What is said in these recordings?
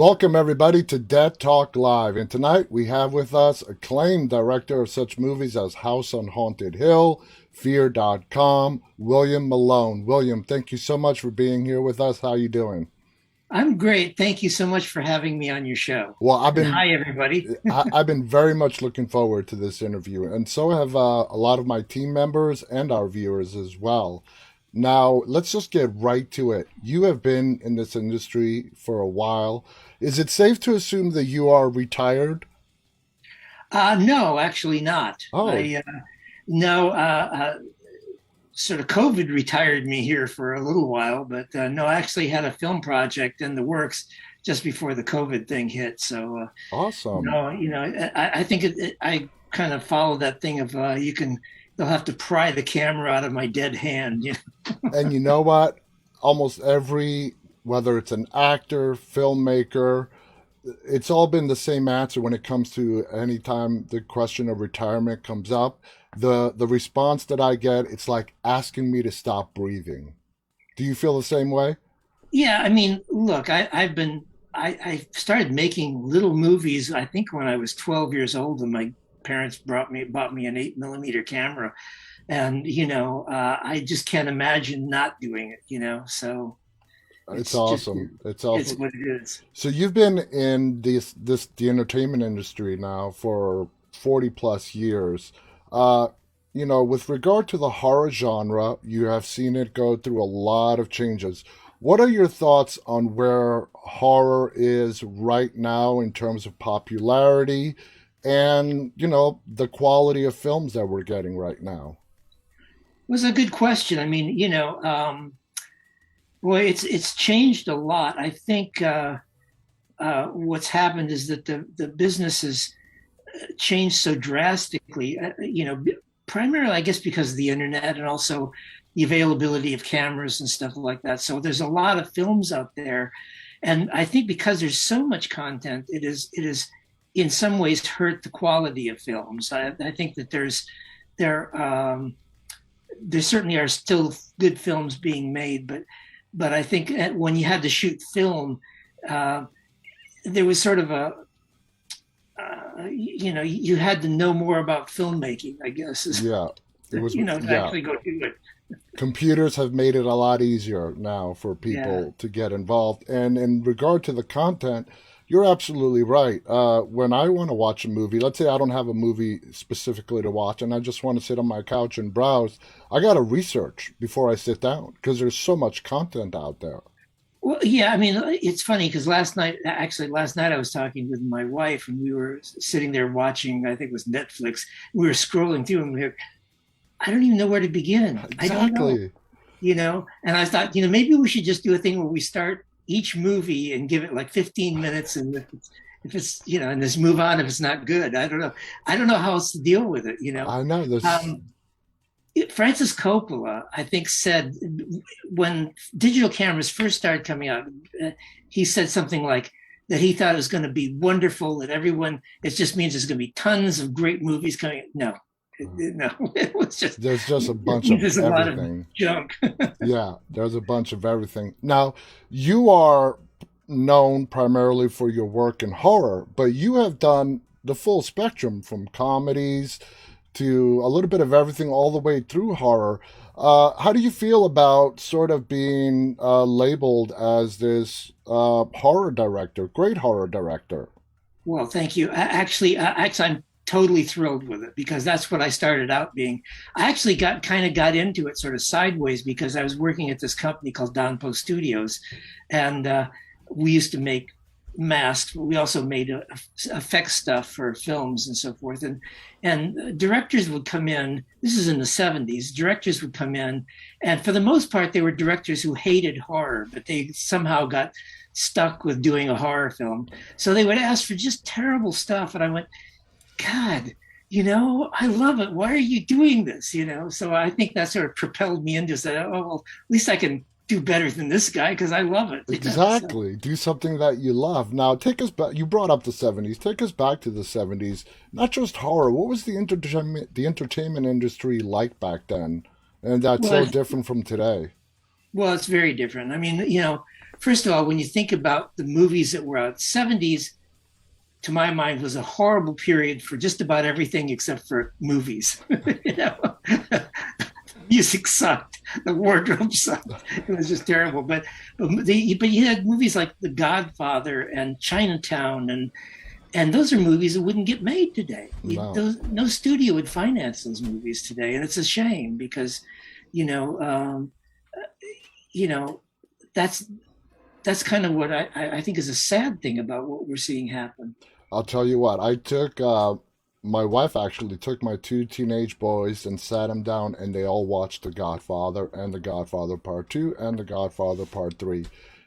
Welcome, everybody, to Dead Talk Live. And tonight we have with us acclaimed director of such movies as House on Haunted Hill, Fear.com, William Malone. William, thank you so much for being here with us. How you doing? I'm great. Thank you so much for having me on your show. Well, I've And been hi, everybody. I've been very much looking forward to this interview, and so have a lot of my team members and our viewers as well. Now, let's just get right to it. You have been in this industry for a while. Is it safe to assume that you are retired? No, actually not. Oh, No, sort of COVID retired me here for a little while, but no, I actually had a film project in the works just before the COVID thing hit. awesome. No, I think I kind of follow that thing of you'll have to pry the camera out of my dead hand. And you know what? Almost every, whether it's an actor, filmmaker, it's all been the same answer when it comes to any time the question of retirement comes up. The response that I get, it's like asking me to stop breathing. Do you feel the same way? Yeah, I mean, look, I started making little movies. I think when I was 12 years old, and my parents bought me an 8 millimeter camera, and I just can't imagine not doing it. So It's it's just awesome. It's it's awesome. what it is. So you've been in the entertainment industry now for 40 plus years. Uh, with regard to the horror genre, you have seen it go through a lot of changes. What are your thoughts on where horror is right now in terms of popularity and, the quality of films that we're getting right now? It was a good question. I mean, well, it's changed a lot. I think what's happened is that the business has changed so drastically. Primarily, I guess, because of the internet and also the availability of cameras and stuff like that. So there's a lot of films out there, and I think because there's so much content, it is in some ways hurt the quality of films. I think that there there certainly are still good films being made, but I think when you had to shoot film, uh, there was sort of you had to know more about filmmaking, I guess, is, Yeah, it was, to yeah. actually go do it. Computers have made it a lot easier now for Yeah. people to get involved. And in regard to the content, you're absolutely right. When I want to watch a movie, let's say I don't have a movie specifically to watch and I just want to sit on my couch and browse, I got to research before I sit down because there's so much content out there. Well, yeah, I mean, it's funny because last night I was talking with my wife and we were sitting there watching, I think it was Netflix. We were scrolling through and I don't even know where to begin. I don't know, Exactly. and I thought, maybe we should just do a thing where we start each movie and give it like 15 minutes. And and just move on if it's not good. I don't know. I don't know how else to deal with it. I know this. Um, Francis Coppola, I think, said when digital cameras first started coming out, he said something like that he thought it was going to be wonderful, that it just means there's going to be tons of great movies coming. No, no, it was just, There's just a bunch of there's a lot of everything. junk. Yeah, there's a bunch of everything. Now, you are known primarily for your work in horror, but you have done the full spectrum from comedies to a little bit of everything all the way through horror. How do you feel about sort of being labeled as this horror director, great horror director? Well, thank you. Actually, I'm totally thrilled with it because that's what I started out being. I actually got into it sort of sideways because I was working at this company called Donpo Studios, and we used to make masks, but we also made effects stuff for films and so forth. And directors would come in. This is in the '70s. Directors would come in, and for the most part, they were directors who hated horror, but they somehow got stuck with doing a horror film. So they would ask for just terrible stuff, and I went, God, I love it. Why are you doing this? So I think that sort of propelled me into saying, oh, well, at least I can do better than this guy because I love it. So, Exactly. Do something that you love. Now, take us back. You brought up the '70s. Take us back to the '70s. Not just horror. What was the entertainment industry like back then? And that's so well, different from today. well, it's very different. I mean, first of all, when you think about the movies that were out, 70s, to my mind, was a horrible period for just about everything except for movies. You know, music sucked, the wardrobe sucked. It was just terrible. But you had movies like The Godfather and Chinatown, and those are movies that wouldn't get made today. No. No studio would finance those movies today, and it's a shame because, you know, you know, that's that's kind of what I think is a sad thing about what we're seeing happen. I'll tell you what, my wife actually took my two teenage boys and sat them down, and they all watched The Godfather and The Godfather Part 2 and The Godfather Part 3.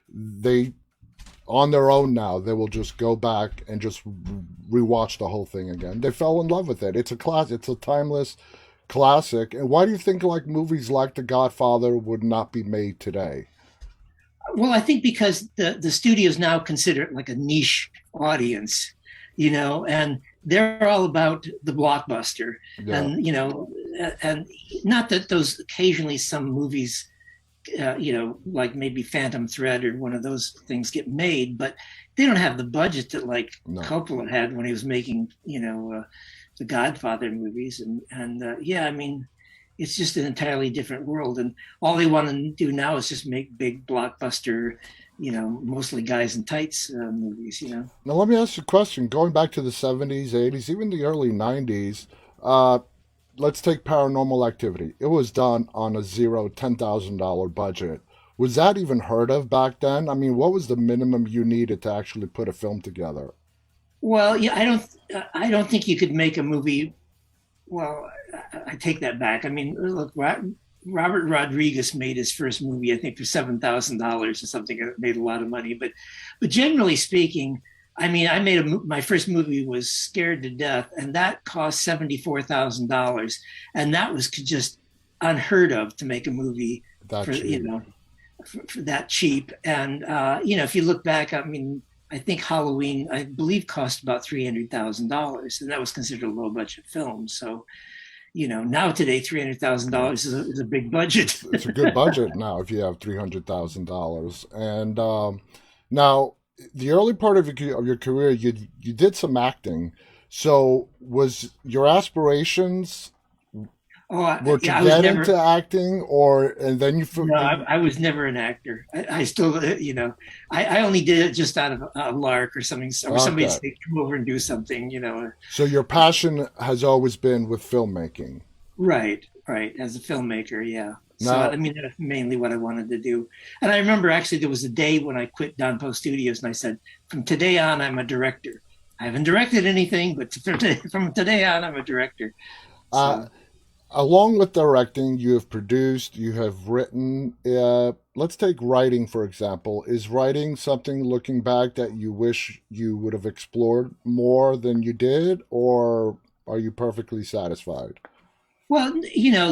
They, on their own now, they will just go back and just rewatch the whole thing again. They fell in love with it. It's a class. It's a timeless classic. And why do you think like movies like The Godfather would not be made today? Well, I think because the studios now consider it like a niche audience, and they're all about the blockbuster, Yeah. and and not that those occasionally some movies, like maybe Phantom Thread or one of those things get made, but they don't have the budget that like No. Coppola had when he was making, the Godfather movies, and yeah, I mean, it's just an entirely different world, and all they want to do now is just make big blockbuster, mostly guys in tights movies. Now let me ask you a question. Going back to the 70s, 80s, even the early 90s, uh, let's take Paranormal Activity. It was done on a zero $10,000 budget. Was that even heard of back then? I mean, what was the minimum you needed to actually put a film together? Well, yeah, I don't think you could make a movie. Well, I take that back. I mean, look, Robert Rodriguez made his first movie, I think, for $7,000 or something. It made a lot of money, but generally speaking, I mean, my first movie was Scared to Death, and that cost $74,000, and that was just unheard of to make a movie That for cheap. for that cheap. And if you look back, I mean, I think Halloween, I believe, cost about $300,000, and that was considered a low budget film. So, now today, $300,000 is a big budget. It's a good budget now if you have $300,000. And now, the early part of your career, you did some acting. So, was your aspirations were to Yeah, I was get into never. acting, or and then No, I was never an actor. I still, I only did it just out of a lark or something, or somebody okay? say, come over and do something. So your passion has always been with filmmaking. Right, right. As a filmmaker, yeah. So I Now, mean, that's mainly what I wanted to do. And I remember actually there was a day when I quit Don Post Studios, and I said, from today on, I'm a director. I haven't directed anything, but from today on, I'm a director. uh, So. along with directing, you have produced, you have written. Let's take writing, for example. Is writing something looking back that you wish you would have explored more than you did, or are you perfectly satisfied? Well,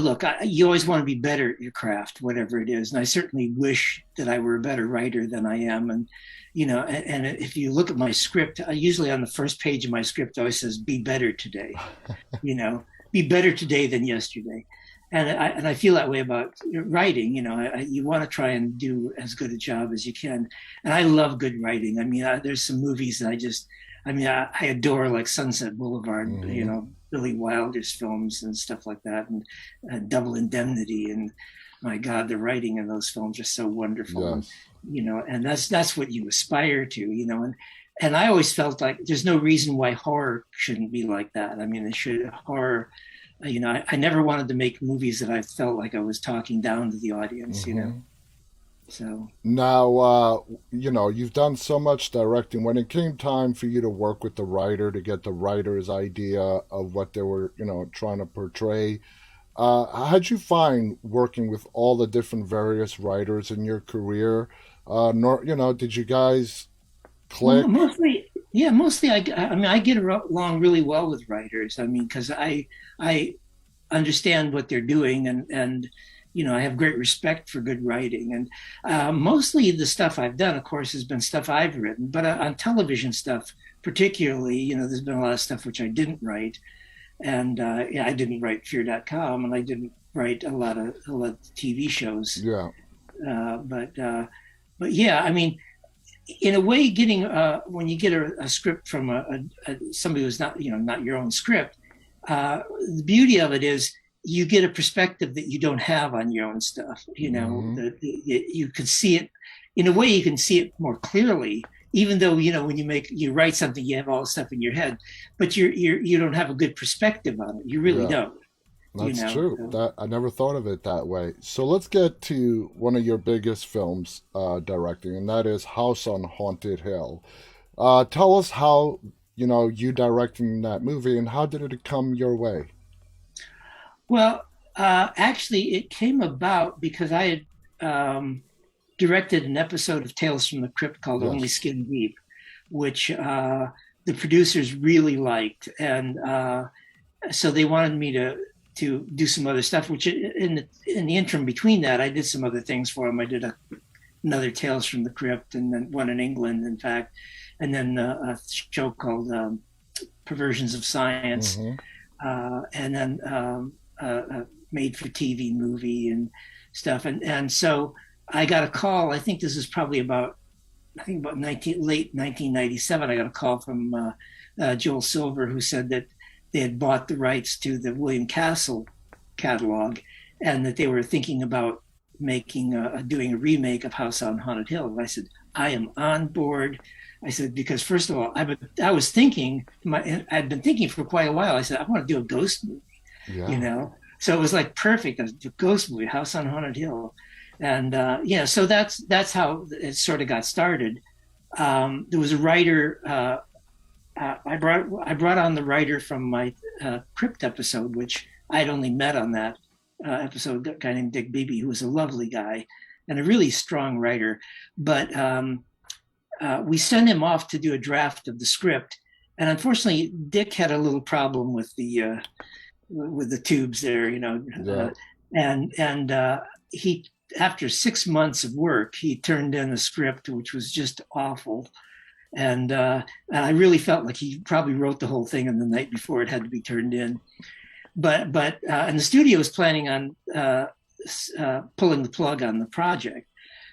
look, you always want to be better at your craft, whatever it is. And I certainly wish that I were a better writer than I am. And, and if you look at my script, usually on the first page of my script, it always says, be better today, you know, be better today than yesterday. And I feel that way about writing. You want to try and do as good a job as you can. And I love good writing. I mean, there's some movies that I adore, like Sunset Boulevard, Hmm. Billy Wilder's films and stuff like that, and Double Indemnity. And my God, the writing in those films are so wonderful. And, Yes. and that's what you aspire to, and I always felt like there's no reason why horror shouldn't be like that. I mean, it should horror. I never wanted to make movies that I felt like I was talking down to the audience. Hmm. So. Now, you've done so much directing. When it came time for you to work with the writer to get the writer's idea of what they were, trying to portray, how'd you find working with all the different various writers in your career? Did you guys Well, click? mostly, yeah, mostly. I mean, I get along really well with writers. I mean, because I understand what they're doing, and I have great respect for good writing. And mostly the stuff I've done, of course, has been stuff I've written. But on television stuff, particularly, there's been a lot of stuff which I didn't write, and yeah, I didn't write Fear.com, and I didn't write a lot of TV shows. Yeah. But but yeah, I mean, in a way, getting when you get a script from somebody who's not, not your own script, the beauty of it is you get a perspective that you don't have on your own stuff. Hmm. You can see it in a way. You can see it more clearly, even though when you write something, you have all the stuff in your head, but you don't have a good perspective on it. You really Yeah. don't. That's true. So, That I never thought of it that way. So let's get to one of your biggest films directing, and that is House on Haunted Hill. Tell us how you directing that movie, and how did it come your way? well, actually, it came about because I had directed an episode of Tales from the Crypt called Only Yes. Skin Deep, which the producers really liked, and so they wanted me to do some other stuff. Which in the interim between that, I did some other things for them. I did another Tales from the Crypt, and then one in England, in fact, and then a show called Perversions of Science, Mm-hmm. and then a made for TV movie and stuff. And so I got a call. I think this is probably about late 1997. I got a call from Joel Silver, who said that they had bought the rights to the William Castle catalog, and that they were thinking about doing a remake of House on Haunted Hill. And I said, I am on board. I said, because first of all, I was thinking, I'd been thinking for quite a while. I said, I want to do a ghost movie, you Yeah. know. So it was like perfect. A ghost movie, House on Haunted Hill, and yeah. So that's how it sort of got started. There was a writer. I brought on the writer from my Crypt episode, which I had only met on that episode. A guy named Dick Beebe, who was a lovely guy and a really strong writer. But we sent him off to do a draft of the script, and unfortunately, Dick had a little problem with the tubes there, Yeah. and he, after 6 months of work, he turned in a script which was just awful, and I really felt like he probably wrote the whole thing on the night before it had to be turned in. But and the studio was planning on pulling the plug on the project.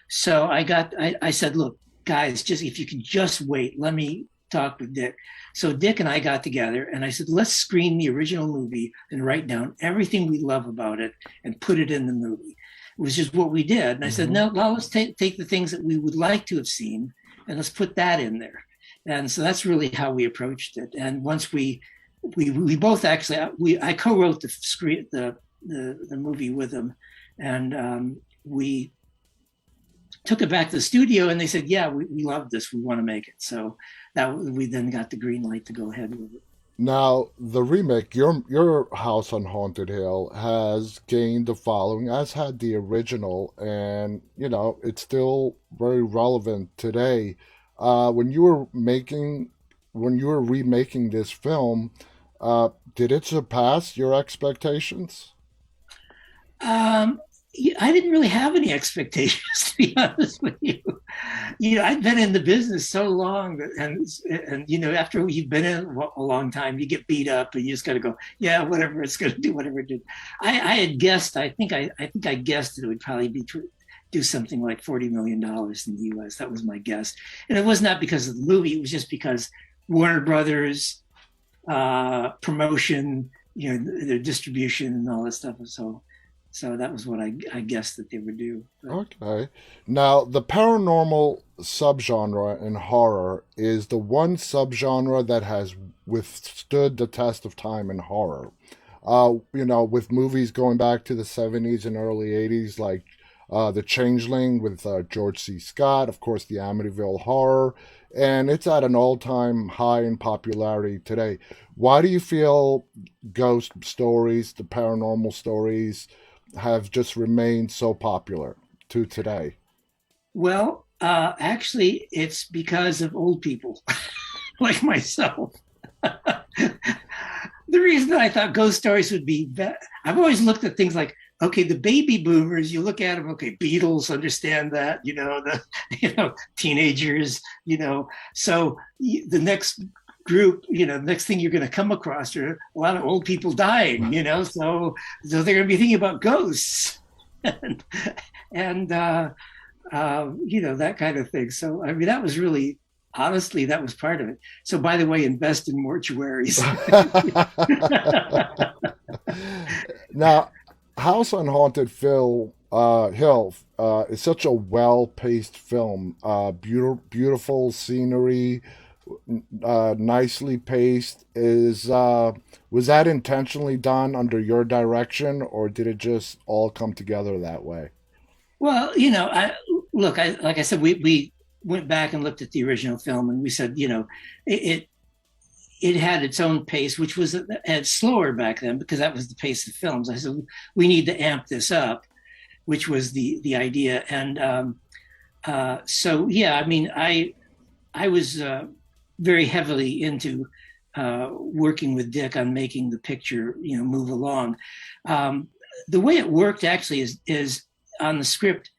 So I said, look, guys, just if you can just wait, let me talk with Dick. So Dick and I got together, and I said, let's screen the original movie and write down everything we love about it and put it in the movie. It was just what we did. And I said, Mm-hmm. no, now let's take the things that we would like to have seen and let's put that in there. And so that's really how we approached it. And once we both actually I co-wrote the screen the movie with him, and we took it back to the studio, and they said, yeah, we love this, we want to make it. So that we then got the green light to go ahead with it. Now, the remake, your House on Haunted Hill, has gained a following, as had the original, and it's still very relevant today. When you were remaking this film, did it surpass your expectations? um, I didn't really have any expectations, to be honest with you. I've been in the business so long, and after you've been in a long time, you get beat up, and you just got to go, yeah, whatever it's going to do, whatever it did. I had guessed. I think I guessed that it would probably do something like $40 million in the U.S. That was my guess, and it was not because of the movie. It was just because Warner Brothers promotion, their distribution and all that stuff. So that was what I guessed that they would do. But Okay. Now, the paranormal subgenre in horror is the one subgenre that has withstood the test of time in horror. With movies going back to the 70s and early 80s, like The Changeling with George C. Scott, of course, the Amityville Horror, and it's at an all time high in popularity today. Why do you feel ghost stories, the paranormal stories, have just remained so popular to today? well, actually, it's because of old people like myself. The reason I thought ghost stories would be better, I've always looked at things like, okay, the baby boomers, you look at them, okay, Beatles, understand that, the teenagers, so the next group, the next thing you're going to come across are a lot of old people dying, so they're going to be thinking about ghosts. and and that kind of thing. So, I mean, that was really, honestly, that was part of it. So, by the way, invest in mortuaries. Now, House on Haunted Hill is such a well-paced film. Beautiful scenery, nicely paced. Is Was that intentionally done under your direction, or did it just all come together that way? Well, like I said, we went back and looked at the original film, and we said, it it had its own pace, which was slower back then because that was the pace of films. I said we need to amp this up, which was the idea, and so yeah, I mean, I was very heavily into working with Dick on making the picture, move along. Um, the way it worked actually is on the script.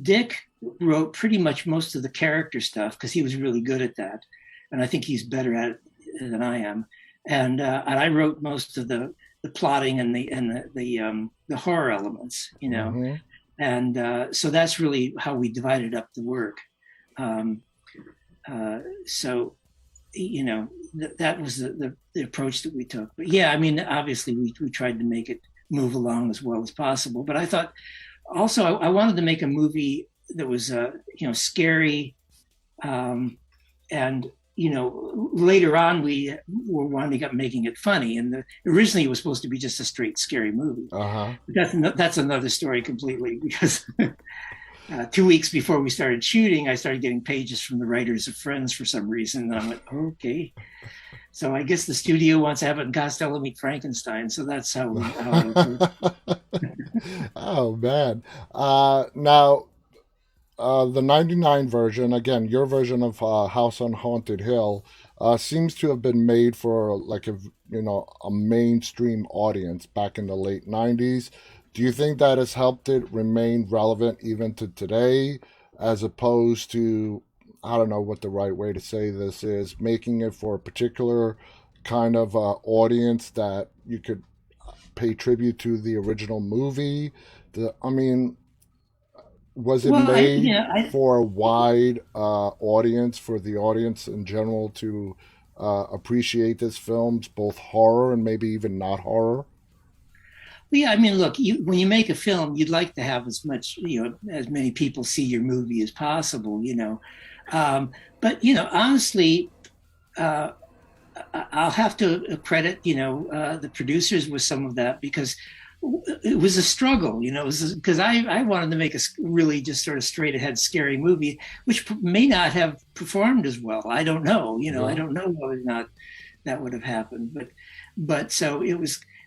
Dick wrote pretty much most of the character stuff because he was really good at that, and I think he's better at it than I am. And I wrote most of the plotting and the horror elements, Mm-hmm. and so that's really how we divided up the work. Um, so that was the approach that we took. But yeah, I mean, obviously we tried to make it move along as well as possible. But I thought also I wanted to make a movie that was scary, and later on we were winding up making it funny. And originally it was supposed to be just a straight scary movie. Uh-huh. But that's another story completely because 2 weeks before we started shooting, I started getting pages from the writers of Friends for some reason. And I went, okay. So I guess the studio wants Abbott and Costello meet Frankenstein. So that's how it Oh man. Now the 99 version, again, your version of House on Haunted Hill, seems to have been made for like a mainstream audience back in the late 90s. Do you think that has helped it remain relevant even to today, as opposed to, I don't know what the right way to say this is, making it for a particular kind of audience that you could pay tribute to the original movie? I mean, was it well, made for a wide audience, for the audience in general to appreciate this film's both horror and maybe even not horror? yeah, I mean, look, when you make a film, you'd like to have as much, as many people see your movie as possible, but honestly, uh, I'll have to credit, the producers with some of that because it was a struggle, because I wanted to make a really just sort of straight ahead scary movie, which may not have performed as well. I don't know, I Yeah. don't know whether or not that would have happened, but so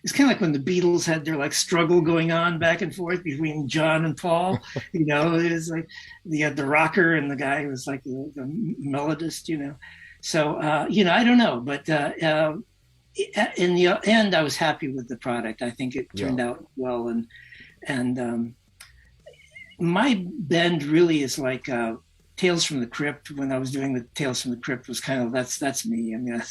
it's kind of like when the Beatles had their like struggle going on back and forth between John and Paul. It was like you had the rocker and the guy who was like the melodist. So I don't know, but in the end, I was happy with the product. I think it Yeah. turned out well, and my bend really is like Tales from the Crypt. When I was doing the Tales from the Crypt, was kind of that's me. I mean,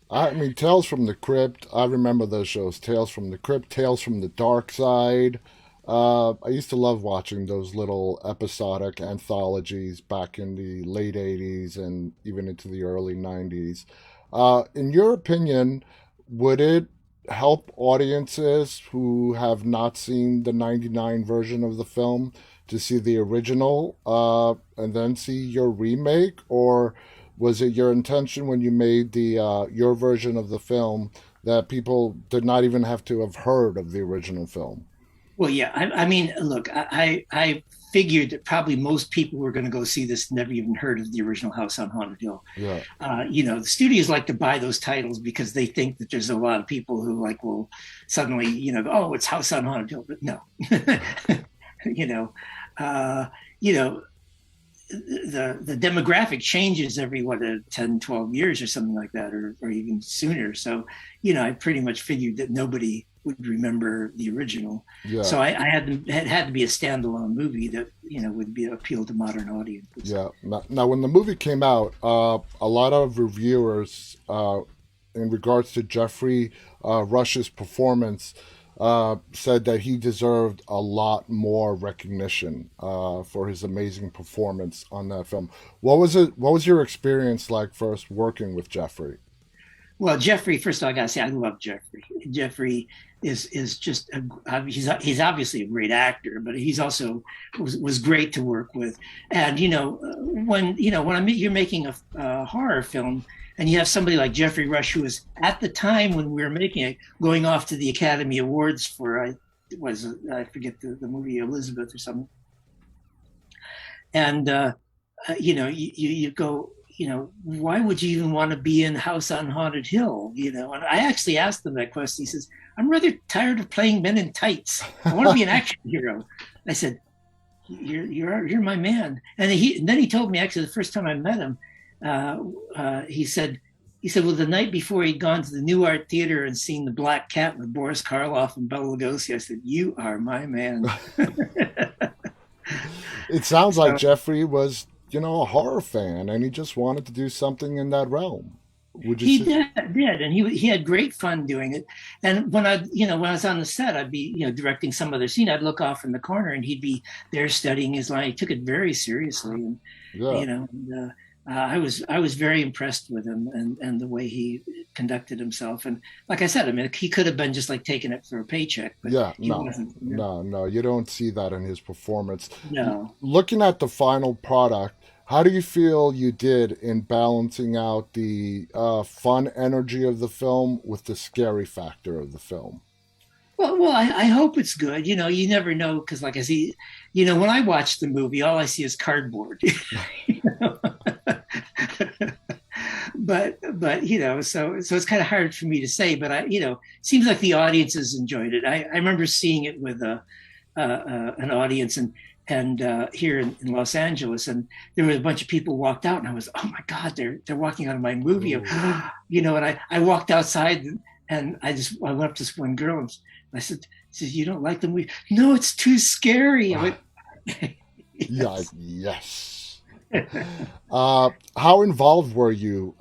I mean, Tales from the Crypt. I remember those shows. Tales from the Crypt, Tales from the Dark Side. I used to love watching those little episodic anthologies back in the late 80s and even into the early 90s. In your opinion, would it help audiences who have not seen the 99 version of the film to see the original and then see your remake? Or was it your intention when you made the your version of the film that people did not even have to have heard of the original film? well, yeah. I mean, look, I figured that probably most people were going to go see this never even heard of the original House on Haunted Hill. Yeah. The studios like to buy those titles because they think that there's a lot of people who like will suddenly, oh, it's House on Haunted Hill, but no, you know, uh, you know, the demographic changes every 10, 12 years or something like that, or even sooner. So I pretty much figured that nobody would remember the original. Yeah. So I had to be a standalone movie that would be appeal to modern audiences. Yeah. Now, when the movie came out, a lot of reviewers, in regards to Jeffrey Rush's performance, said that he deserved a lot more recognition for his amazing performance on that film. What was it? What was your experience like first working with Jeffrey? Well, Jeffrey, first of all, I gotta say, I love Jeffrey. Jeffrey is just he's obviously a great actor, but he's also was great to work with. And when you're making a horror film, and you have somebody like Jeffrey Rush, who was at the time when we were making it, going off to the Academy Awards for I forget the movie Elizabeth or something, and you go, why would you even want to be in House on Haunted Hill? And I actually asked him that question. He says, I'm rather tired of playing men in tights. I want to be an action hero. I said, you're my man. And then he told me, actually, the first time I met him, he said, well, the night before he'd gone to the New Art Theater and seen The Black Cat with Boris Karloff and Bela Lugosi, I said, you are my man. It sounds like So Jeffrey was, a horror fan, and he just wanted to do something in that realm. Would you he say? did, and he had great fun doing it. And when I was on the set, I'd be directing some other scene. I'd look off in the corner, and he'd be there studying his line. He took it very seriously, and Yeah. I was very impressed with him and the way he conducted himself. And like I said, I mean, he could have been just like taking it for a paycheck, but Yeah, he no, wasn't. no, you don't see that in his performance. No. Looking at the final product, how do you feel you did in balancing out the fun energy of the film with the scary factor of the film? Well, I hope it's good. You never know because, like I see, when I watch the movie, all I see is cardboard. You know? So it's kind of hard for me to say. But seems like the audiences enjoyed it. I remember seeing it with an audience and here in Los Angeles, and there were a bunch of people walked out, and I was, oh my God, they're walking out of my movie, Ooh. and I walked outside and I went up to this one girl and I said, you don't like the movie? No, it's too scary. I went, Yeah, yes. yes. How involved were you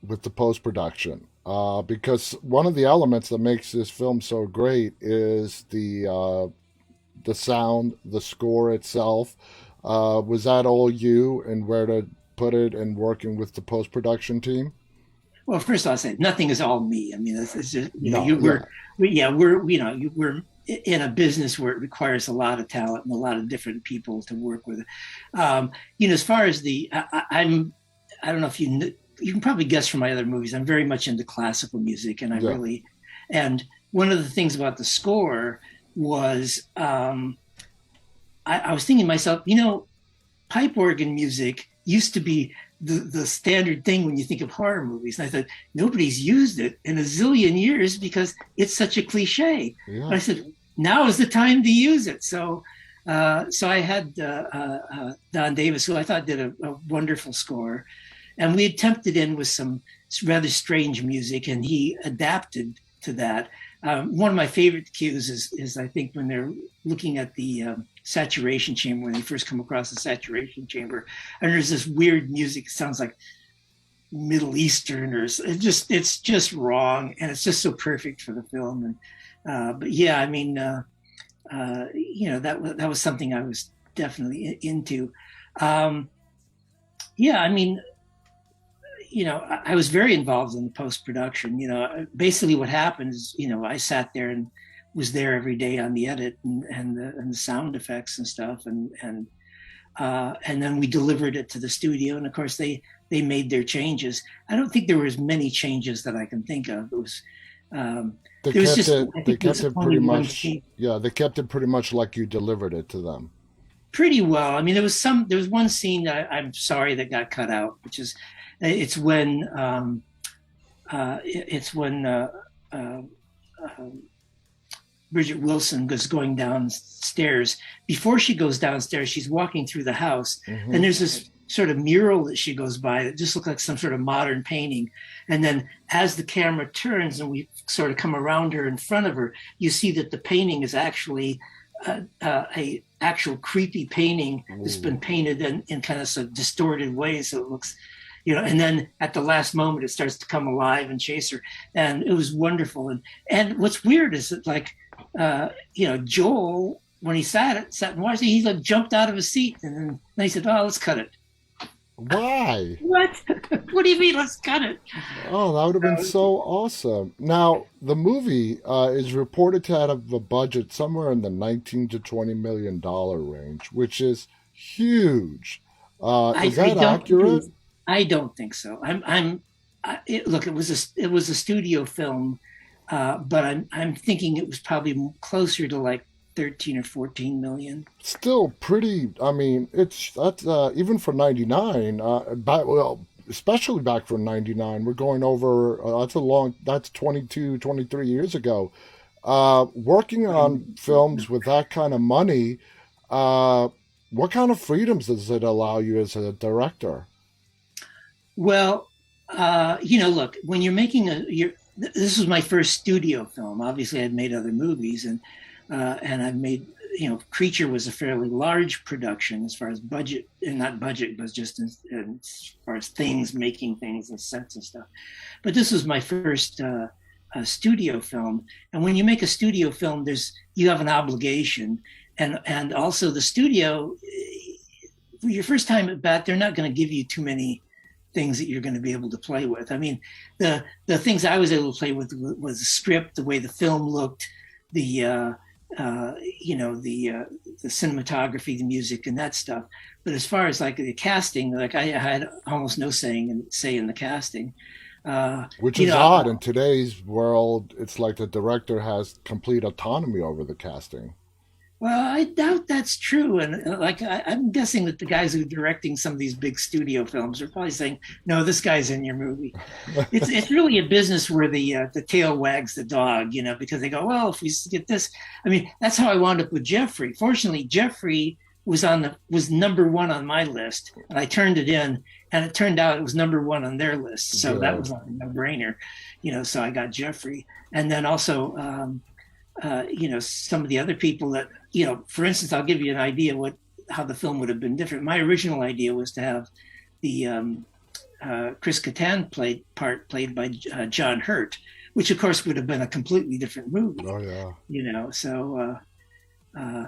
with the post production? Because one of the elements that makes this film so great is the sound, the score itself. Was that all you, and where to put it, and working with the post production team? Well, first I'll say nothing is all me. I mean, it's just No, yeah, we're in a business where it requires a lot of talent and a lot of different people to work with. As far as I don't know if you can probably guess from my other movies, I'm very much into classical music, and yeah, and one of the things about the score was I was thinking to myself, pipe organ music used to be the standard thing when you think of horror movies. And I thought, nobody's used it in a zillion years because it's such a cliche. But yeah. I said, now is the time to use it. So I had Don Davis, who I thought did a wonderful score. And we attempted in with some rather strange music, and he adapted to that. One of my favorite cues is I think when they're looking at the saturation chamber, when they first come across the saturation chamber, and there's this weird music. It sounds like Middle Eastern, or it's just wrong, and it's just so perfect for the film. But yeah, I mean, that was something I was definitely into. Yeah, I mean, I was very involved in the post production. Basically what happened is, I sat there and was there every day on the edit and the sound effects and stuff, and then we delivered it to the studio, and of course they made their changes. I don't think there were as many changes that I can think of. It was They there was kept just it. I They think there kept was it only pretty one much. scene. Yeah, they kept it pretty much like you delivered it to them. Pretty well. I mean, there was one scene that I'm sorry that got cut out, which is it's when uh, Bridget Wilson was going downstairs. Before she goes downstairs, she's walking through the house, Hmm. and there's this sort of mural that she goes by that just looks like some sort of modern painting. And then as the camera turns and we sort of come around her in front of her, you see that the painting is actually a actual creepy painting that's been Ooh. painted in kind of some distorted way, so it looks, and then at the last moment it starts to come alive and chase her, and it was wonderful. And what's weird is that, like, Joel, when he sat and watched it, he like jumped out of his seat, and then they said, "Oh, let's cut it." Why? What? What do you mean? Let's cut it? Oh, that would have been so awesome. Now, the movie is reported to have a budget somewhere in the 19 to $20 million range, which is huge. Is I that don't accurate? I don't think so. Look, it was a studio film, but I'm thinking it was probably closer to like 13 or 14 million. Still pretty. I mean, it's that's even for '99. Especially back for '99, we're going over. That's 22, 23 years ago. Working on films with that kind of money, uh, what kind of freedoms does it allow you as a director? Well, look, when you're making this was my first studio film. Obviously, I'd made other movies, and I've made, Creature was a fairly large production as far as budget, and not budget, but just as far as things, making things and sets and stuff. But this was my first studio film, and when you make a studio film, you have an obligation, and also the studio. Your first time at bat, they're not going to give you too many things that you're going to be able to play with. I mean, the things I was able to play with was the script, the way the film looked, the the cinematography, the music, and that stuff. But as far as like the casting, like I had almost no say in the casting. Uh, Which you is know, odd in today's world. It's like the director has complete autonomy over the casting. Well, I doubt that's true, and I'm guessing that the guys who are directing some of these big studio films are probably saying, "No, this guy's in your movie." It's really a business where the tail wags the dog, because they go, "Well, if we get this," I mean, that's how I wound up with Jeffrey. Fortunately, Jeffrey was number one on my list, and I turned it in, and it turned out it was number one on their list, so that Good. was a no brainer, So I got Jeffrey, and then also. Some of the other people that, for instance, I'll give you an idea how the film would have been different. My original idea was to have the Chris Kattan played by John Hurt, which of course would have been a completely different movie, Oh yeah, So,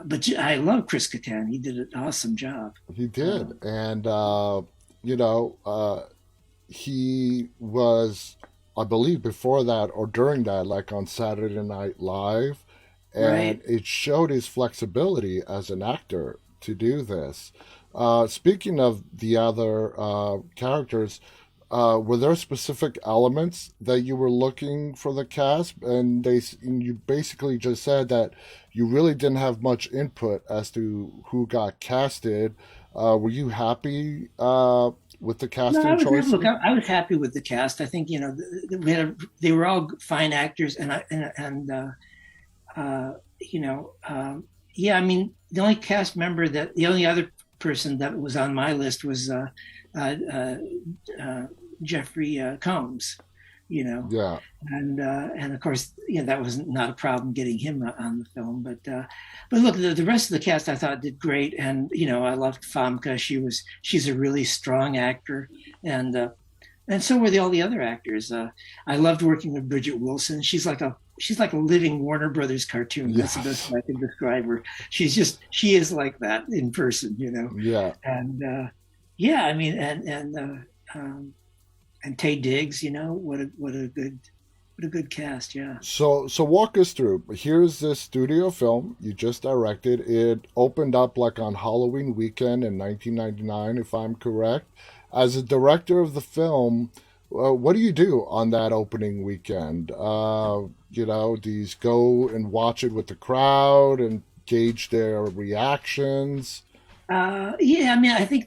but I love Chris Kattan. He did an awesome job. he Uh, did, and you know, he was, I believe, before that or during that, like on Saturday Night Live, and right. it showed his flexibility as an actor to do this. Speaking of the other characters, were there specific elements that you were looking for the cast? And you basically just said that you really didn't have much input as to who got casted. Were you happy with the No, casting look. choices? I was happy with the cast. I think they were all fine actors, uh, you know, yeah. I mean, the only other person that was on my list was uh, uh, uh, Jeffrey Combs, you know, Yeah. and of course, that was not a problem getting him on the film. But look, the rest of the cast I thought did great, and I loved Famke. She's a really strong actor, and uh, and so were all the other actors. I loved working with Bridget Wilson. She's like a living Warner Brothers cartoon. That's the best Yes. way I can describe her. She is like that in person. Yeah. And yeah, I mean, and Tay Diggs, what a good cast. Yeah. So walk us through. Here's this studio film you just directed. It opened up like on Halloween weekend in 1999, if I'm correct. As a director of the film, what do you do on that opening weekend? Do you go and watch it with the crowd and gauge their reactions? Yeah, I mean, I think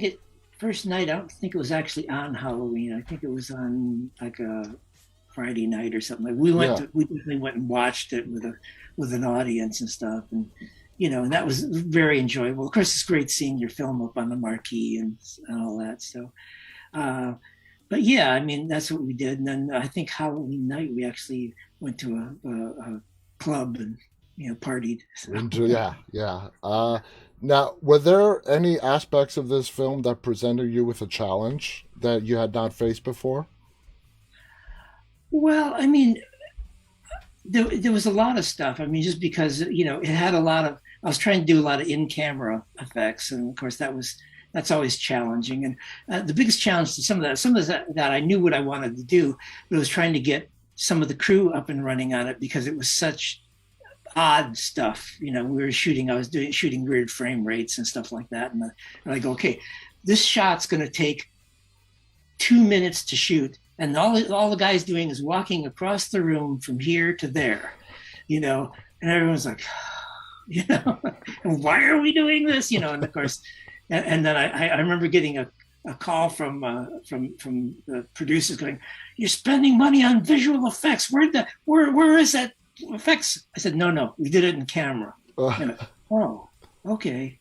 it first night. I don't think it was actually on Halloween. I think it was on like a Friday night or something. Like Yeah. we definitely went and watched it with an audience and stuff, and that was very enjoyable. Of course, it's great seeing your film up on the marquee and all that. So, uh, but yeah, I mean, that's what we did. And then I think Halloween night we actually went to a club and partied. So. Yeah, yeah. Now, were there any aspects of this film that presented you with a challenge that you had not faced before? Well, I mean, there was a lot of stuff. I mean, just because it had a lot of. I was trying to do a lot of in-camera effects, and of course that's always challenging. And the biggest challenge to some of that I knew what I wanted to do, but it was trying to get some of the crew up and running on it because it was such odd stuff. We were shooting. I was shooting weird frame rates and stuff like that, and I go, okay, this shot's going to take 2 minutes to shoot, and all the guy's doing is walking across the room from here to there, and everyone's like, and why are we doing this? And of course, and then I remember getting a call from the producers going, "You're spending money on visual effects. Where is that effects?" I said, "No, we did it in camera." And, oh, okay.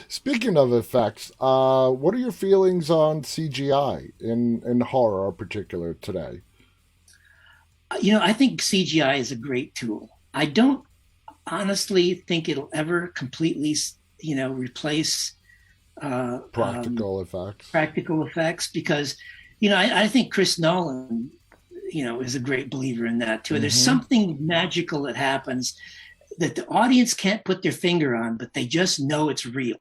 Speaking of effects, what are your feelings on CGI in horror in particular today? I think CGI is a great tool. I don't honestly think it'll ever completely, replace Practical effects. practical effects because, I think Chris Nolan, is a great believer in that too. There's Mm-hmm. something magical that happens that the audience can't put their finger on, but they just know it's real.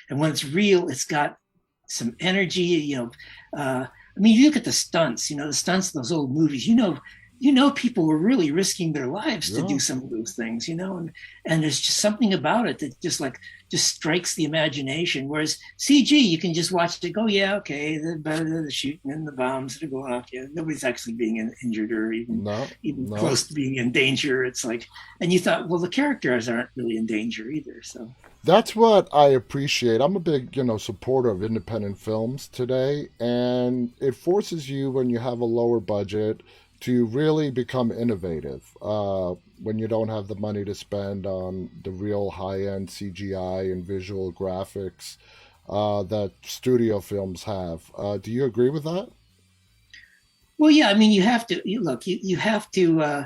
And when it's real, it's got some energy. I mean, you look at the stunts. The stunts in those old movies. People were really risking their lives to Yeah. do some of those things. And there's just something about it that just strikes the imagination. Whereas CG, you can just watch it. Go, yeah, okay, the shooting and the bombs that are going off. Yeah, nobody's actually being injured or No, even no. close to being in danger. It's like, and you thought, well, the characters aren't really in danger either. So That's what I appreciate. I'm a big, supporter of independent films today, and it forces you when you have a lower budget to really become innovative. When you don't have the money to spend on the real high-end CGI and visual graphics that studio films have. Do you agree with that? well, yeah, I mean, you have to look. You have to.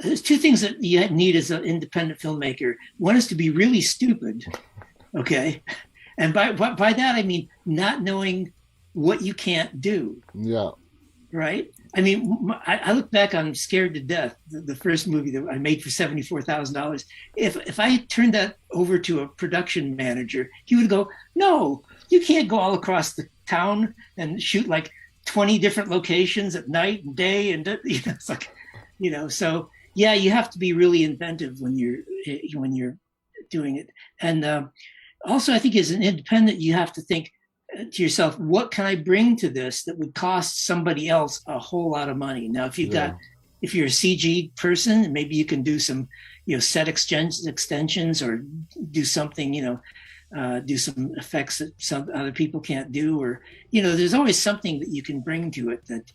There's two things that you need as an independent filmmaker. One is to be really stupid, okay, and by that I mean not knowing what you can't do, Yeah. right? I mean, I look back on Scared to Death, the first movie that I made for $74,000. If I turned that over to a production manager, he would go, "No, you can't go all across the town and shoot like 20 different locations at night and day." And it's like, so yeah, you have to be really inventive when you're doing it. And also, I think as an independent, you have to think to yourself, what can I bring to this that would cost somebody else a whole lot of money? Now, Yeah. if you're a CG person, maybe you can do some, set extensions or do something, do some effects that some other people can't do, or, there's always something that you can bring to it that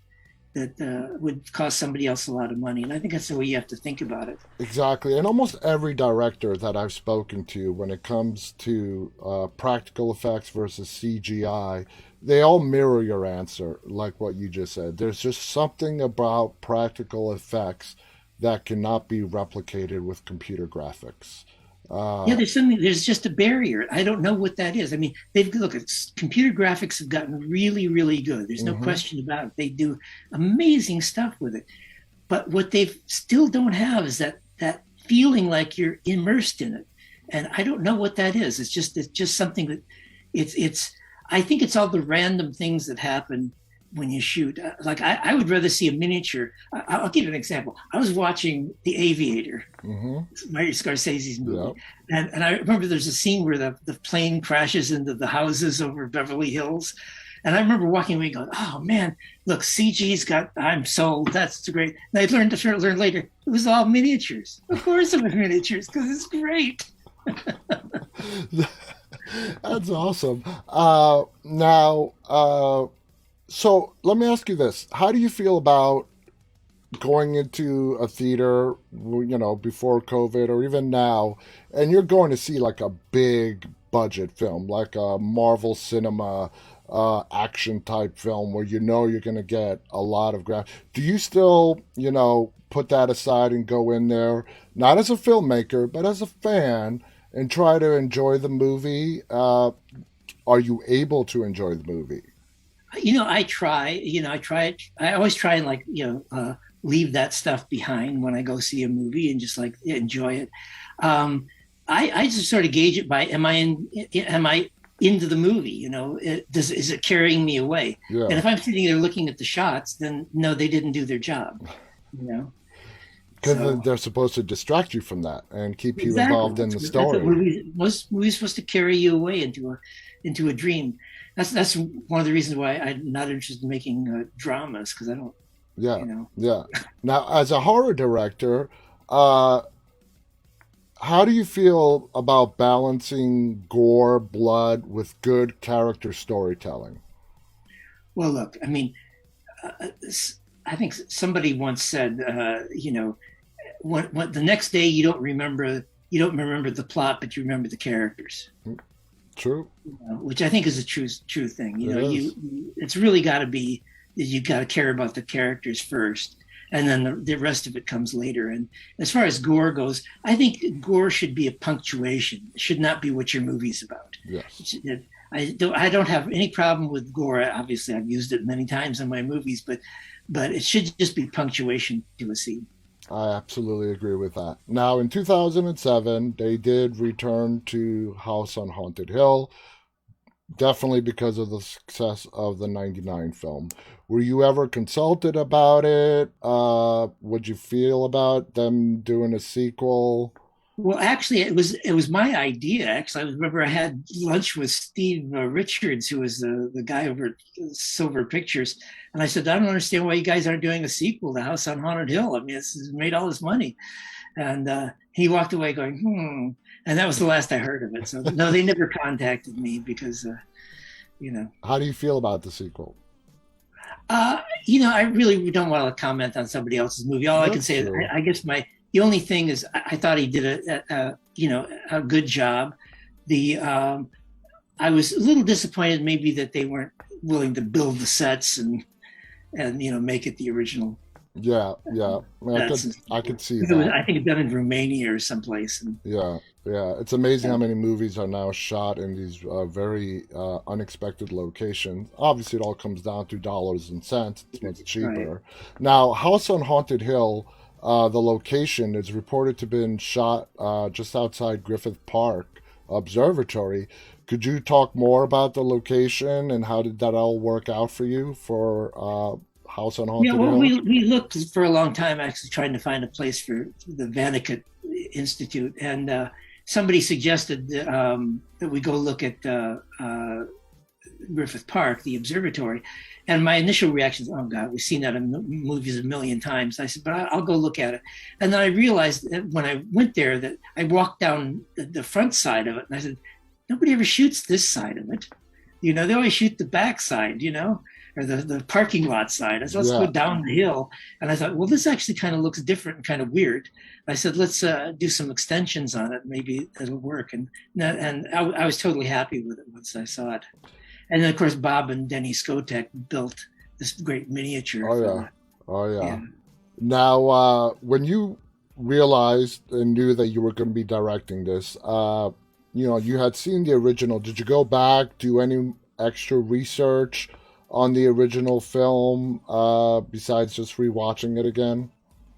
would cost somebody else a lot of money. And I think that's the way you have to think about it. Exactly. And almost every director that I've spoken to, when it comes to practical effects versus CGI, they all mirror your answer, like what you just said. There's just something about practical effects that cannot be replicated with computer graphics. Yeah, Uh, there's just a barrier. I don't know what that is. I mean, look, computer graphics have gotten really, really good. There's no hmm question about it. They do amazing stuff with it. But what they still don't have is that feeling like you're immersed in it. And I don't know what that is. It's just something that it's I think it's all the random things that happen when you shoot. Like I would rather see a miniature. I'll give you an example. I was watching The Aviator, hmm Martin Scorsese's movie. Yeah. And I remember there's a scene where the plane crashes into the houses over Beverly Hills. And I remember walking away going, oh man, look, CG's got, I'm sold. That's great. And I learned later, it was all miniatures. Of course it was miniatures because it's great. That's awesome. Now, so let me ask you this: how do you feel about going into a theater, before COVID or even now, and you're going to see like a big budget film, like a Marvel Cinema action type film where you're going to get a lot of Do you still, put that aside and go in there, not as a filmmaker, but as a fan, and try to enjoy the movie? Are you able to enjoy the movie? I try, I always try and leave that stuff behind when I go see a movie and just like enjoy it. Um, I just sort of gauge it by am I into the movie? Is it carrying me away? And Yeah, if I'm sitting there looking at the shots, then no, they didn't do their job. You know, because so they're supposed to distract you from that and keep you exactly involved in the that's what story. movies supposed to carry you away into a dream. That's one of the reasons why I'm not interested in making dramas because I don't, Yeah, you know. yeah. Now, as a horror director, uh, how do you feel about balancing gore, blood with good character storytelling? Well, look, I mean, uh, I think somebody once said, when the next day you don't remember the plot, but you remember the characters. True, Which I think is a true thing. it is. It's really got to be you got to care about the characters first, and then the rest of it comes later. And as far as gore goes, I think gore should be a punctuation. It should not be what your movie's about. Yes, I don't have any problem with gore. Obviously, I've used it many times in my movies, but it should just be punctuation to a scene. I absolutely agree with that. Now, in 2007, they did return to House on Haunted Hill, definitely because of the success of the 99 film. Were you ever consulted about it? What'd you feel about them doing a sequel? Well, actually, it was my idea. Actually, I remember I had lunch with Steve Richards, who was the guy over at Silver Pictures, and I said, I don't understand why you guys aren't doing a sequel to House on Haunted Hill. I mean, it's made all this money, and he walked away going, and that was the last I heard of it. So no, they never contacted me because you know, How do you feel about the sequel? I really don't want to comment on somebody else's movie. All I can That's say is, true. I guess the only thing is, I thought he did a good job. The I was a little disappointed maybe that they weren't willing to build the sets and make it the original Yeah, yeah. sets. I could see It was, that. I think, done in Romania or someplace. And Yeah, yeah. It's amazing yeah, how many movies are now shot in these very unexpected locations. Obviously, it all comes down to dollars and cents. It's much right. cheaper. Now, House on Haunted Hill, the location is reported to have been shot just outside Griffith Park Observatory. Could you talk more about the location and how did that all work out for you for House on Yeah, Haunted well, Hill? we looked for a long time actually trying to find a place for the Vanica Institute, and somebody suggested that we go look at Griffith Park, the observatory. And my initial reaction is, oh God, we've seen that in movies a million times. I said, but I'll go look at it. And then I realized that when I went there that I walked down the front side of it, and I said, nobody ever shoots this side of it. They always shoot the back side, or the parking lot side. I said, let's go Yeah. down the hill. And I thought, well, this actually kind of looks different and kind of weird. I said, let's do some extensions on it. Maybe it'll work. And I was totally happy with it once I saw it. And then, of course, Bob and Denny Skotek built this great miniature Oh, for yeah. that. Oh, yeah. Yeah. Now, when you realized and knew that you were going to be directing this, you had seen the original. Did you go back, do any extra research on the original film besides just rewatching it again?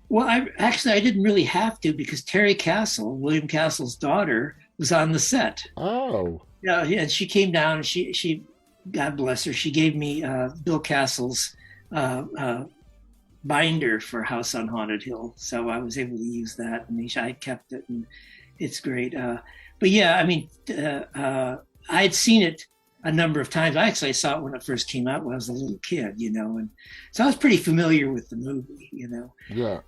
Well, I didn't really have to because Terry Castle, William Castle's daughter, was on the set. Oh, Yeah, and she came down. And she, God bless her, she gave me Bill Castle's uh, uh, binder for House on Haunted Hill, so I was able to use that, and I kept it, and it's great. But yeah, I mean, I had seen it a number of times. I actually saw it when it first came out when I was a little kid, and so I was pretty familiar with the movie. yeah.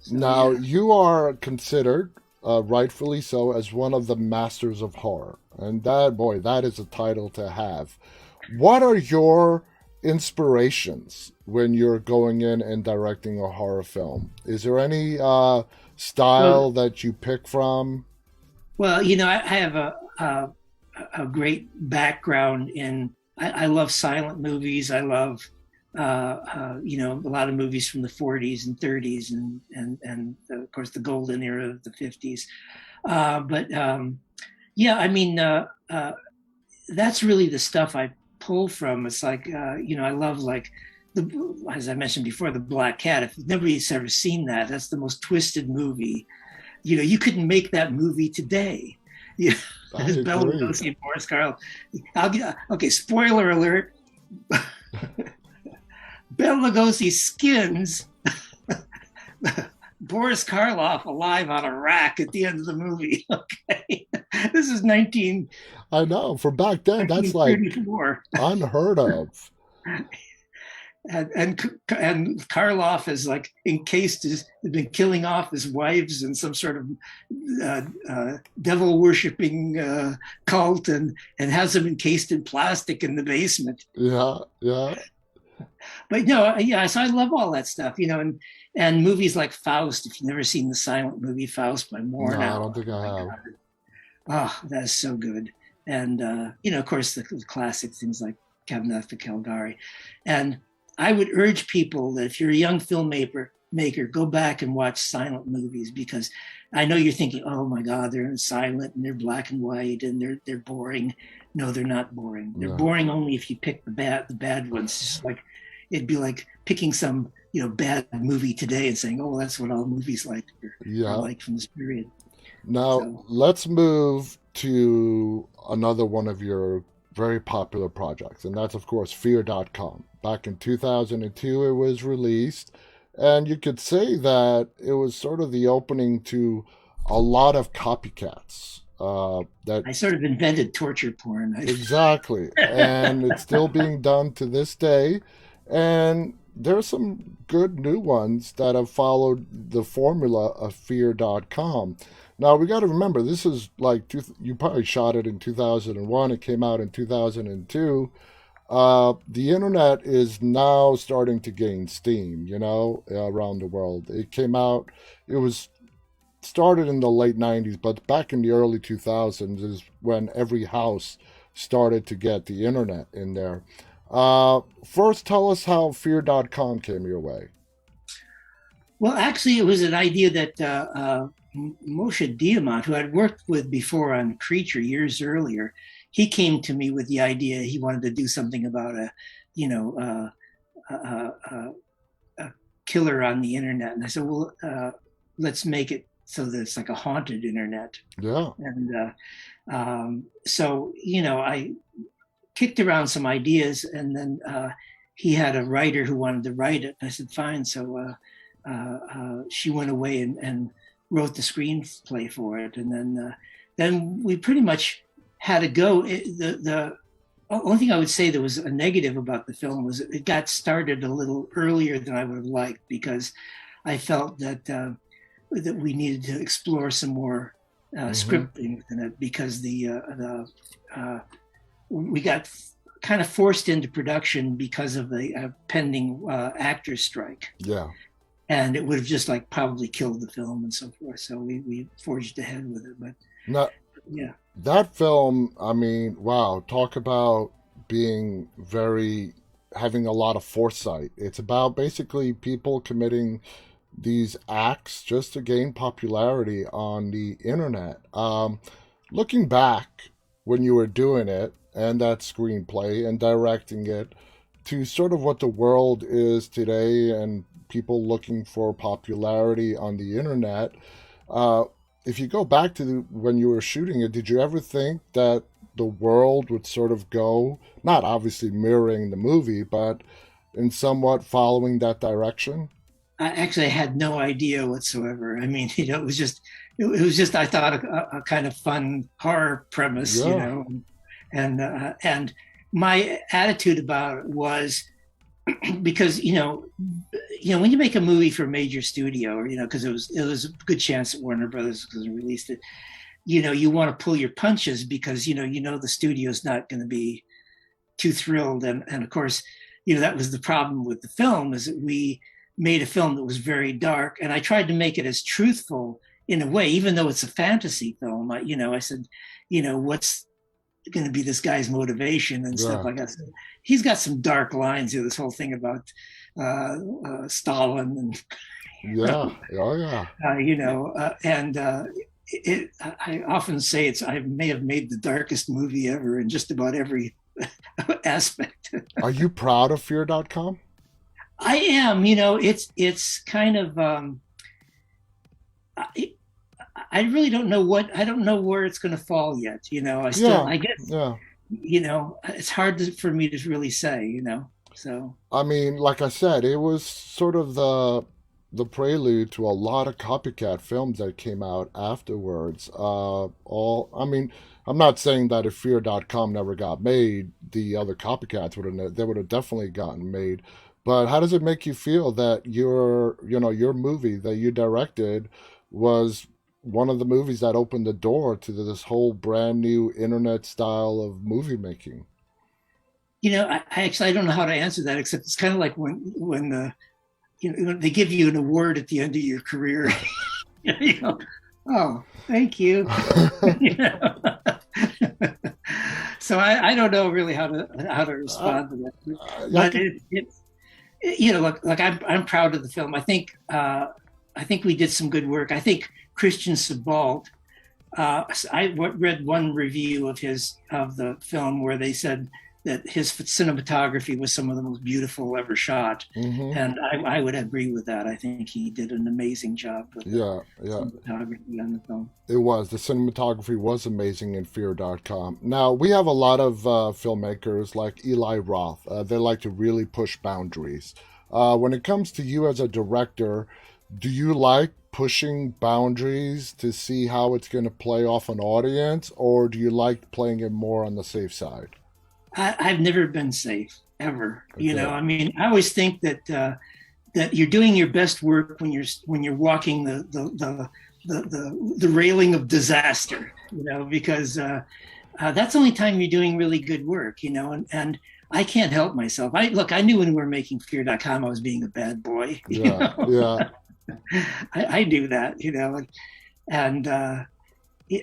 So Now, yeah. you are considered, rightfully so, as one of the masters of horror. And that, boy, that is a title to have. What are your inspirations when you're going in and directing a horror film? Is there any Well, style that you pick from? well, I have a great background in. I love silent movies. I love a lot of movies from the 40s and 30s and of course the golden era of the 50s. But yeah, I mean, that's really the stuff I pull from. It's like, I love like as I mentioned before, the Black Cat. If nobody's ever seen that, that's the most twisted movie. You couldn't make that movie today. Yeah, I as Bela agree. Lugosi and Boris Karloff. Okay. Spoiler alert: Bela Lugosi skins Boris Karloff alive on a rack at the end of the movie. Okay, this is I know. For back then, that's like 1934. unheard of. And Karloff is like encased has been killing off his wives in some sort of devil worshipping cult, and has them encased in plastic in the basement. Yeah, yeah. But yeah, so I love all that stuff, and movies like Faust. If you've never seen the silent movie Faust by No, I Murnau, don't think oh I my have. god, oh, that's so good. And of course, the classic things like Cabinet de Calgary. And I would urge people that if you're a young filmmaker, go back and watch silent movies, because I know you're thinking, oh my God, they're silent and they're black and white and they're boring. No, they're not boring. They're Yeah, boring only if you pick the bad ones. Just like it'd be like picking some bad movie today and saying, oh, well, that's what all movies are yeah. like from this period. Now, So let's move to another one of your very popular projects, and that's, of course, Fear.com. Back in 2002, it was released, and you could say that it was sort of the opening to a lot of copycats. That I sort of invented torture porn. exactly, and it's still being done to this day. And there's some good new ones that have followed the formula of Fear.com. Now we got to remember this is like you probably shot it in 2001. It came out in 2002. The internet is now starting to gain steam, around the world. It came out. It was started in the late 90s, but back in the early 2000s is when every house started to get the internet in there. First, tell us how Fear.com came your way. Well, actually, it was an idea that Moshe Diamant, who I'd worked with before on Creature years earlier, he came to me with the idea he wanted to do something about you know, a killer on the internet. And I said, well, let's make it so that it's like a haunted internet. Yeah, And so, I kicked around some ideas, and then he had a writer who wanted to write it. I said, fine. So she went away and wrote the screenplay for it, and then we pretty much had to go. The only thing I would say that was a negative about the film was it got started a little earlier than I would have liked, because I felt that we needed to explore some more hmm, scripting in it, because we got kind of forced into production because of the pending actors strike, yeah. and it would have just like probably killed the film and so forth. So we forged ahead with it. But Now, yeah, that film, I mean, wow, talk about being very, having a lot of foresight. It's about basically people committing these acts just to gain popularity on the internet. Looking back when you were doing it and that screenplay and directing it to sort of what the world is today and people looking for popularity on the internet, uh, if you go back to when you were shooting it, did you ever think that the world would sort of go, not obviously mirroring the movie, but in somewhat following that direction? I actually had no idea whatsoever. I mean, it was just I thought a kind of fun horror premise, Yeah. and my attitude about it was, because when you make a movie for a major studio, or because it was a good chance that Warner Brothers was released it, you want to pull your punches, because the studio's not going to be too thrilled. And of course, that was the problem with the film, is that we made a film that was very dark, and I tried to make it as truthful in a way, even though it's a fantasy film. I said, what's going to be this guy's motivation and stuff Yeah. like that. So he's got some dark lines here. This whole thing about Stalin, and Yeah. Oh, yeah. and I often say I may have made the darkest movie ever in just about every aspect. Are you proud of Fear.com? I am, it's kind of I, I really don't know I don't know where it's going to fall yet. Yeah, I guess, yeah. it's hard for me to really say, so. I mean, like I said, it was sort of the prelude to a lot of copycat films that came out afterwards. I mean, I'm not saying that if Fear.com never got made, the other copycats they would have definitely gotten made. But how does it make you feel that your movie that you directed was one of the movies that opened the door to this whole brand new internet style of movie making? I actually I don't know how to answer that, except it's kind of like when they give you an award at the end of your career. you know, oh, thank you. So I don't know really how to I, respond to that, I but could, look, I'm proud of the film. I think we did some good work. I think Christian Sebald. I read one review of the film where they said that his cinematography was some of the most beautiful ever shot, hmm. and I would agree with that. I think he did an amazing job with the Yeah, yeah. cinematography on the film. It was. The cinematography was amazing in Fear.com. Now, we have a lot of filmmakers like Eli Roth. They like to really push boundaries. When it comes to you as a director, do you like pushing boundaries to see how it's going to play off an audience, or do you like playing it more on the safe side? I've never been safe ever. Okay. I mean, I always think that you're doing your best work when you're walking the railing of disaster. Because that's the only time you're doing really good work. And I can't help myself. I knew when we were making Fear.com, I was being a bad boy. Yeah, yeah. I knew that. And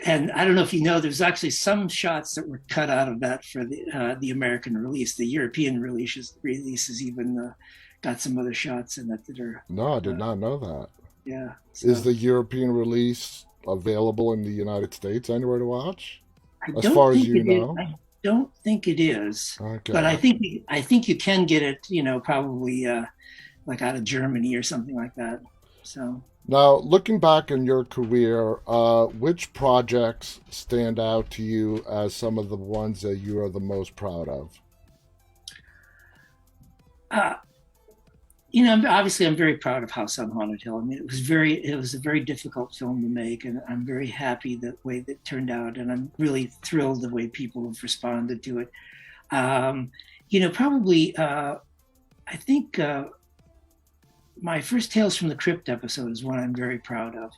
and I don't know if you know, there's actually some shots that were cut out of that for the American release. The European releases even got some other shots in that are No, I did uh, not know that. yeah. Is So the European release available in the United States anywhere to watch? I As don't far as think you it is. know? I don't think it is, but Okay. I think you can get it. Probably like out of Germany or something like that. So. Now, looking back in your career, which projects stand out to you as some of the ones that you are the most proud of? Uh, Obviously, I'm very proud of House on Haunted Hill. I mean, it was a very difficult film to make, and I'm very happy the way that turned out, and I'm really thrilled the way people have responded to it. Um, Probably, I think my first Tales from the Crypt episode is one I'm very proud of.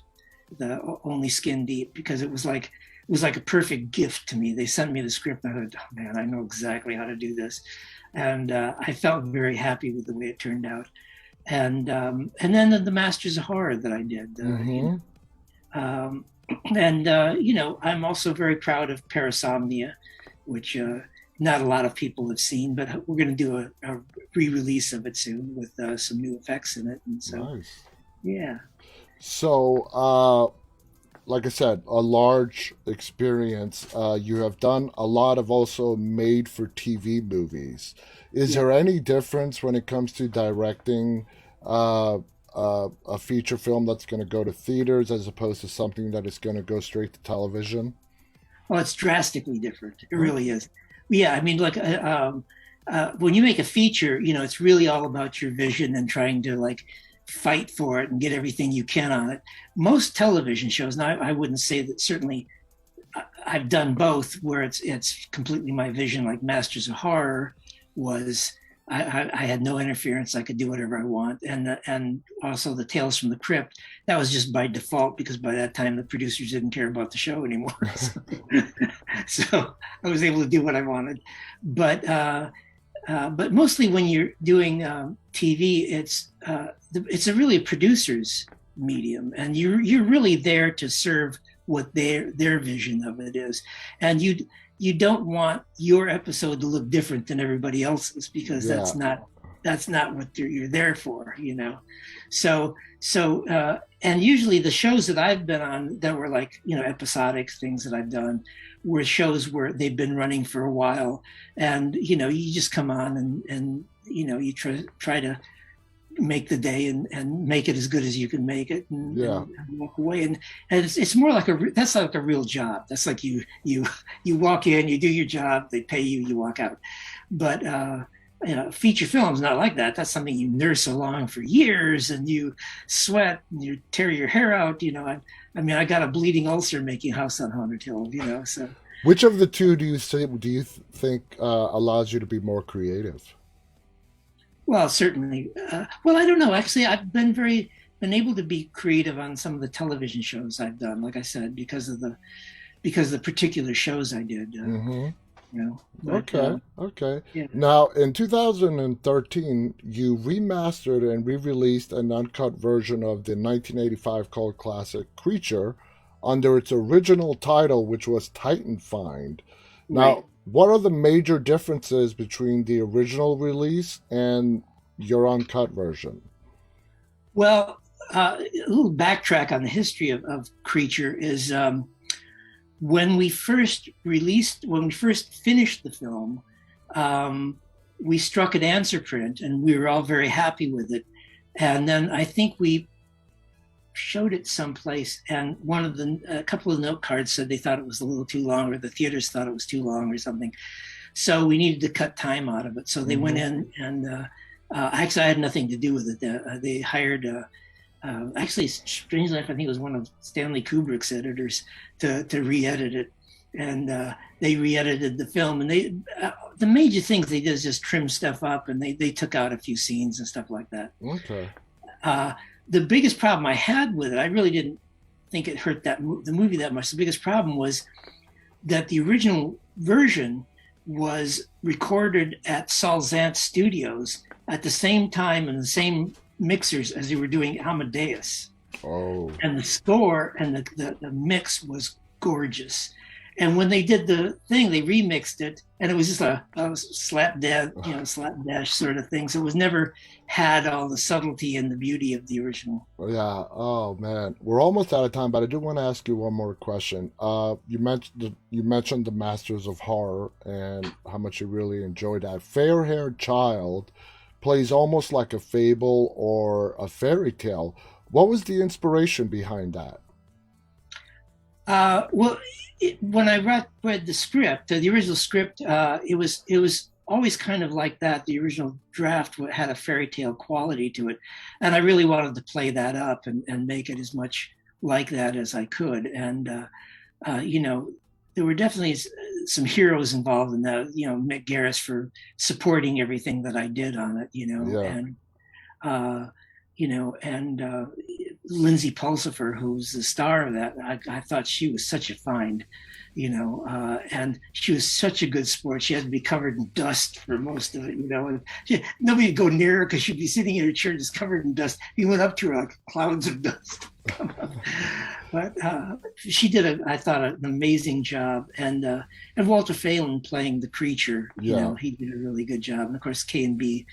The Only Skin Deep, because it was like a perfect gift to me. They sent me the script, and I thought, oh man, I know exactly how to do this, and I felt very happy with the way it turned out. And then the Masters of Horror that I did, Mm-hmm. um, and I'm also very proud of Parasomnia, which not a lot of people have seen, but we're going to do a re-release of it soon with some new effects in it, and so Nice. yeah. So, like I said, a large experience. You have done a lot of also made for TV movies. Is Yeah. there any difference when it comes to directing uh, a feature film that's going to go to theaters as opposed to something that is going to go straight to television? Well, it's drastically different. It Hmm? really is. Yeah, I mean, look, when you make a feature, it's really all about your vision and trying to like fight for it and get everything you can on it. Most television shows, now I wouldn't say that certainly I've done both, where it's completely my vision. Like Masters of Horror was, I had no interference. I could do whatever I want, and also the Tales from the Crypt. That was just by default because by that time the producers didn't care about the show anymore. So I was able to do what I wanted. But mostly when you're doing TV, it's a really a producer's medium, and you're really there to serve what their vision of it is, and you don't want your episode to look different than everybody else's because Yeah. that's not what you're there for, and usually the shows that I've been on that were like episodic things that I've done were shows where they've been running for a while, and you just come on and you try to make the day and make it as good as you can make it Yeah. and walk away. And it's more like that's like a real job. That's like you walk in, you do your job, they pay you, you walk out. But feature film's not like that. That's something you nurse along for years, and you sweat and you tear your hair out. I mean, I got a bleeding ulcer making House on Haunted Hill. So. Which of the two do you think allows you to be more creative? Well, certainly. Well, I don't know. Actually, I've been able to be creative on some of the television shows I've done. Like I said, because of the particular shows I did. Mm-hmm. But Okay, okay. yeah, Now, in 2013, you remastered and re-released an uncut version of the 1985 cult classic Creature under its original title, which was Titan Find. Now, right. what are the major differences between the original release and your uncut version? Well, a little backtrack on the history of Creature is when we first finished the film, we struck an answer print, and we were all very happy with it. And then I think we showed it someplace, and a couple of note cards said they thought it was a little too long, or the theaters thought it was too long, or something. So we needed to cut time out of it. So they went Mm-hmm. in, and actually, I had nothing to do with it. They hired, actually, strangely enough, I think it was one of Stanley Kubrick's editors to re-edit it, and they re-edited the film. And the major things they did is just trim stuff up, and they took out a few scenes and stuff like that. Okay. Uh, the biggest problem I had with it, I really didn't think it hurt the movie that much. The biggest problem was that the original version was recorded at Saul Zaentz Studios at the same time and the same mixers as they were doing Amadeus. Oh. And the score and the mix was gorgeous. And when they did the thing, they remixed it, and it was just a slapdash sort of thing. So it was never had all the subtlety and the beauty of the original. Yeah. Oh man, we're almost out of time, but I do want to ask you one more question. You mentioned the Masters of Horror and how much you really enjoyed that. Fair-haired child plays almost like a fable or a fairy tale. What was the inspiration behind that? Well, when I read the script, the original script, it was always kind of like that. The original draft had a fairy tale quality to it, and I really wanted to play that up and make it as much like that as I could. And there were definitely some heroes involved in that. Mick Garris for supporting everything that I did on it. Yeah. Uh, and Lindsay Pulsifer, who's the star of that, I thought she was such a find, and she was such a good sport. She had to be covered in dust for most of it, and nobody would go near her because she'd be sitting in her chair just covered in dust. He went up to her like clouds of dust. But she did, I thought, an amazing job, and Walter Phelan playing the creature, Yeah. he did a really good job, and of course K&B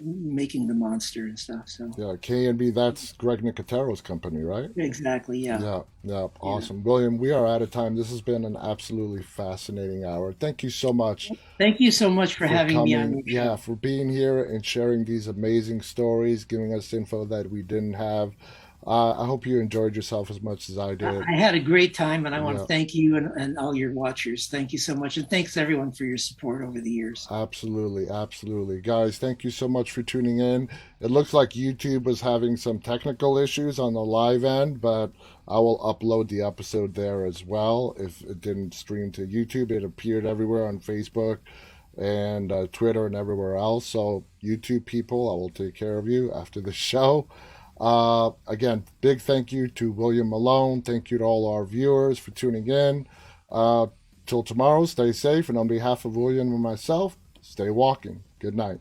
making the monster and stuff. So Yeah. K&B, that's Greg Nicotero's company, right? exactly, yeah, Yeah, yeah, yeah. awesome. William, we are out of time. This has been an absolutely fascinating hour. Thank you so much Thank you so much for for having me on coming. your Yeah, show. for being here and sharing these amazing stories, giving us info that we didn't have. I hope you enjoyed yourself as much as I did. I had a great time, and I want to Yeah, thank you and all your watchers. Thank you so much, and thanks everyone for your support over the years. absolutely, absolutely. Guys, thank you so much for tuning in. It looks like YouTube was having some technical issues on the live end, but I will upload the episode there as well. If it didn't stream to YouTube, it appeared everywhere on Facebook and Twitter and everywhere else. So, YouTube people, I will take care of you after the show. Again, big thank you to William Malone. Thank you to all our viewers for tuning in. Uh, Till tomorrow, stay safe. And on behalf of William and myself, stay walking. Good night.